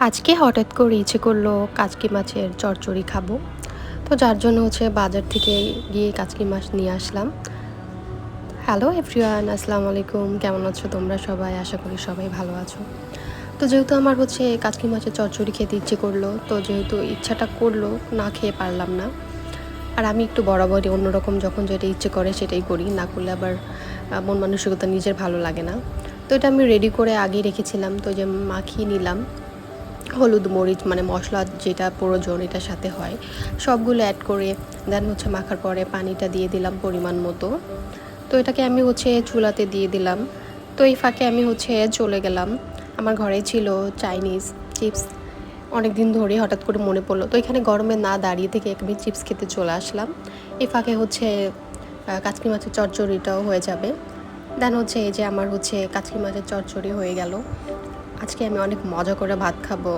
আজকে হঠাৎ করে ইচ্ছে করলো কাচকি মাছের চচ্চড়ি খাবো। তো যার জন্য বাজার থেকে গিয়ে কাচকি মাছ নিয়ে আসলাম। হ্যালো এভরিওয়ান, আসসালামু আলাইকুম। কেমন আছো তোমরা সবাই? আশা করি সবাই ভালো আছো। তো যেহেতু আমার কাচকি মাছের চচ্চড়ি খেতে ইচ্ছে করলো, তো যেহেতু ইচ্ছাটা করলো, না খেয়ে পারলাম না। আর আমি একটু বরাবরই অন্যরকম, যখন যেটা ইচ্ছে করে সেটাই করি, না করলে আবার মন মানসিকতা নিজের ভালো লাগে না। তো এটা আমি রেডি করে আগেই রেখেছিলাম, তো যে মাখিয়ে নিলাম হলুদ মরিচ, মানে মশলা যেটা প্রয়োজন এটার সাথে হয় সবগুলো অ্যাড করে দেন মাখার পরে পানিটা দিয়ে দিলাম পরিমাণ মতো। তো এটাকে আমি চুলাতে দিয়ে দিলাম। তো এই ফাঁকে আমি চলে গেলাম, আমার ঘরে ছিল চাইনিজ চিপস। অনেক দিন ধরে হঠাৎ করে মনে পড়লো, তো এখানে গরমে না দাঁড়িয়ে থেকে আমি চিপস খেতে চলে আসলাম। এই ফাঁকে কাচকি মাছের চচ্চড়িটাও হয়ে যাবে। দেন এই যে আমার কাচকি মাছের চচ্চড়ি হয়ে গেল। আজকে আমি অনেক মজা করে ভাত খাবো।